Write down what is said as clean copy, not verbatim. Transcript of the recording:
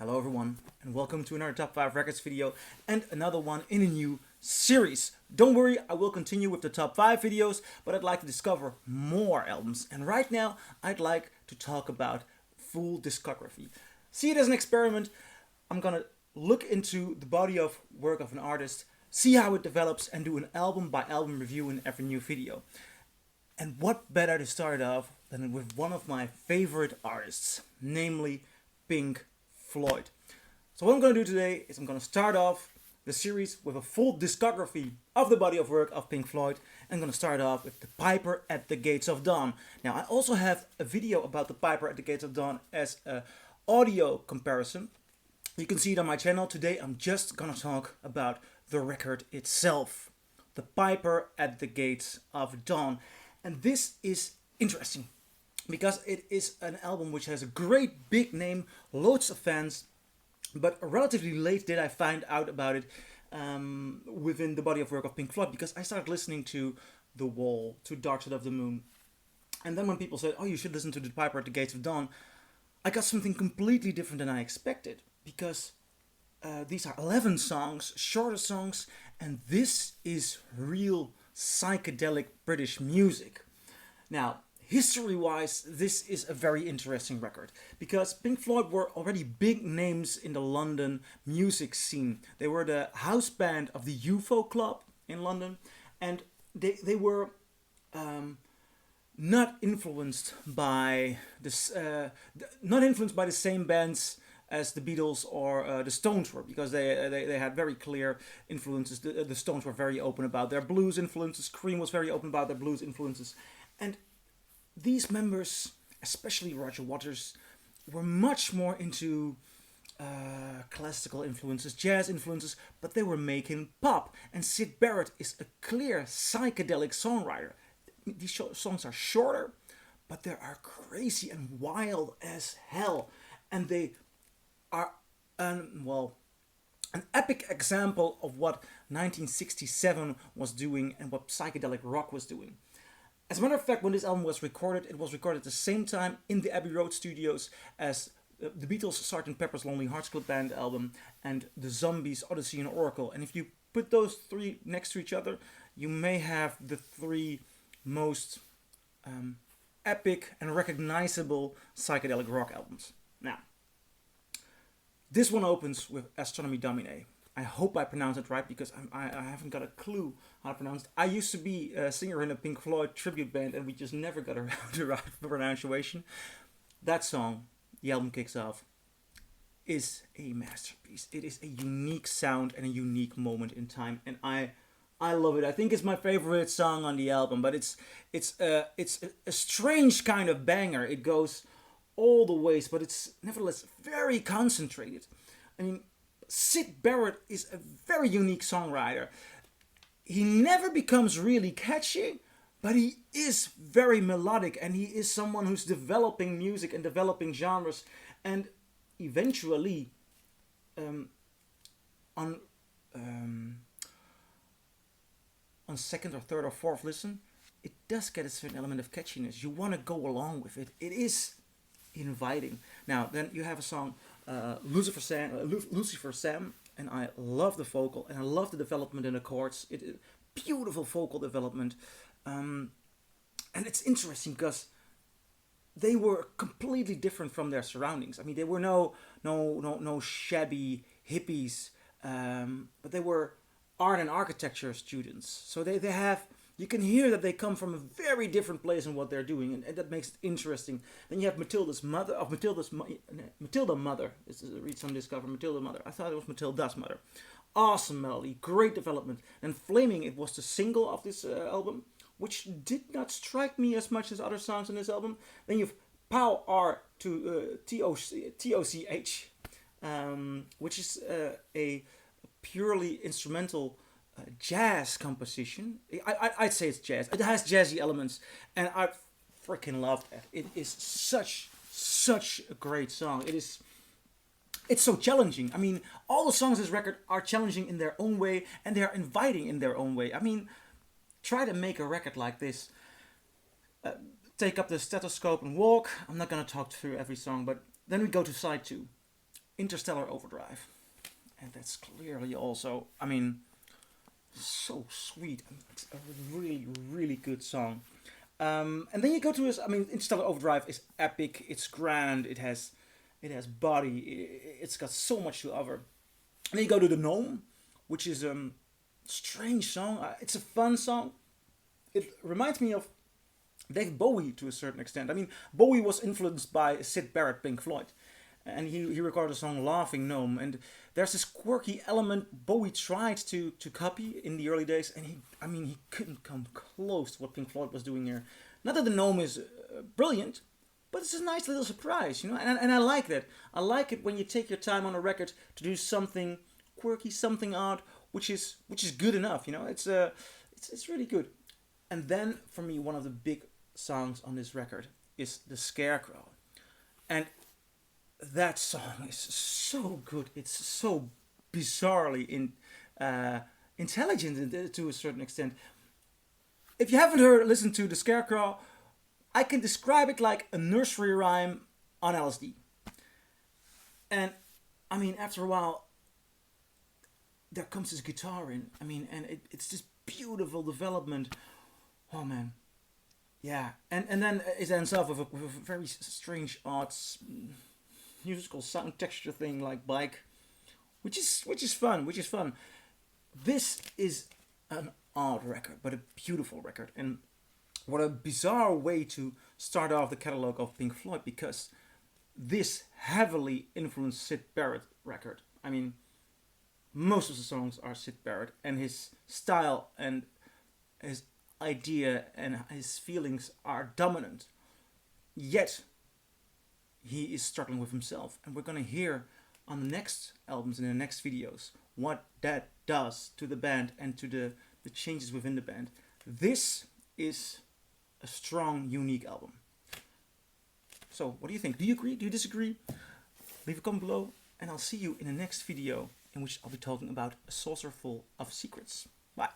Hello everyone, and welcome to another Top 5 Records video and another one in a new series. Don't worry, I will continue with the top 5 videos, but I'd like to discover more albums. And right now, I'd like to talk about full discography. See it as an experiment. I'm gonna look into the body of work of an artist, see how it develops, and do an album by album review in every new video. And what better to start off than with one of my favorite artists, namely Pink Floyd. So what I'm going to do today is I'm going to start off the series with a full discography of the body of work of Pink Floyd. I'm going to start off with The Piper at the Gates of Dawn. Now I also have a video about The Piper at the Gates of Dawn as an audio comparison. You can see it on my channel. Today I'm just going to talk about the record itself. The Piper at the Gates of Dawn. And this is interesting because it is an album which has a great big name, loads of fans, but relatively late did I find out about it within the body of work of Pink Floyd, because I started listening to The Wall, to Dark Side of the Moon, and then when people said, oh, you should listen to The Piper at the Gates of Dawn, I got something completely different than I expected, because these are 11 songs, shorter songs, and this is real psychedelic British music. Now, history-wise, this is a very interesting record because Pink Floyd were already big names in the London music scene. They were the house band of the UFO club in London, and they were not influenced by this, not influenced by the same bands as the Beatles or the Stones were, because they had very clear influences. The Stones were very open about their blues influences. Cream was very open about their blues influences, and these members, especially Roger Waters, were much more into classical influences, jazz influences, but they were making pop. And Syd Barret is a clear psychedelic songwriter. These songs are shorter, but they are crazy and wild as hell. And they are, an epic example of what 1967 was doing and what psychedelic rock was doing. As a matter of fact, when this album was recorded, it was recorded at the same time in the Abbey Road studios as the Beatles' Sgt. Pepper's Lonely Hearts Club Band album and the Zombies' Odyssey and Oracle. And if you put those three next to each other, you may have the three most epic and recognizable psychedelic rock albums. Now, this one opens with Astronomy, Domine. I hope I pronounced it right, because I haven't got a clue how to pronounce it. I used to be a singer in a Pink Floyd tribute band, and we just never got around to the right pronunciation. That song, the album kicks off, is a masterpiece. It is a unique sound and a unique moment in time, and I love it. I think it's my favorite song on the album, but it's a strange kind of banger. It goes all the ways, but it's nevertheless very concentrated. I mean, Syd Barret is a very unique songwriter. He never becomes really catchy, but he is very melodic, and he is someone who's developing music and developing genres, and eventually on second or third or fourth listen, it does get a certain element of catchiness. You want to go along with it. It is inviting. Now, then you have a song, Lucifer Sam, and I love the vocal, and I love the development in the chords. Beautiful vocal development, and it's interesting because they were completely different from their surroundings. I mean, they were no shabby hippies, but they were art and architecture students. So they have. You can hear that they come from a very different place in what they're doing, and that makes it interesting. Then you have Matilda Mother. Read some discover Matilda Mother. I thought it was Matilda's Mother. Awesome melody, great development. And Flaming, it was the single of this album, which did not strike me as much as other songs on this album. Then you have Pow R to TOCH, which is a purely instrumental jazz composition. I'd say it's jazz. It has jazzy elements, and I freaking love that. It is such a great song. It's so challenging. I mean, all the songs on this record are challenging in their own way, and they are inviting in their own way. I mean, try to make a record like this. Take up the stethoscope and walk. I'm not gonna talk through every song, but then we go to side 2. Interstellar Overdrive. And that's clearly also, I mean, so sweet. I mean, it's a really, really good song. And then you go to his, I mean, Interstellar Overdrive is epic, it's grand, it has body, it's got so much to offer. And then you go to the Gnome, which is a strange song. It's a fun song. It reminds me of David Bowie to a certain extent. I mean, Bowie was influenced by Syd Barret, Pink Floyd, and he recorded a song Laughing Gnome, and there's this quirky element Bowie tried to copy in the early days, and he couldn't come close to what Pink Floyd was doing here. Not that the Gnome is brilliant, but it's a nice little surprise, you know, and I like that. I like it when you take your time on a record to do something quirky, something odd, which is good enough, you know. It's really good. And then for me, one of the big songs on this record is The Scarecrow, and that song is so good. It's so bizarrely intelligent to a certain extent. If you haven't listened to The Scarecrow, I can describe it like a nursery rhyme on LSD. And I mean, after a while, there comes this guitar in. I mean, and it's this beautiful development. Oh man, yeah. And then it ends off with a very strange, odd musical sound texture thing like bike, which is fun. This is an odd record, but a beautiful record, and what a bizarre way to start off the catalog of Pink Floyd, because this heavily influenced Syd Barret record. I mean, most of the songs are Syd Barret, and his style and his idea and his feelings are dominant. Yet he is struggling with himself, and we're gonna hear on the next albums and the next videos what that does to the band and to the changes within the band. This is a strong, unique album. So what do you think? Do you agree? Do you disagree? Leave a comment below, and I'll see you in the next video, in which I'll be talking about A Saucer Full of Secrets. Bye.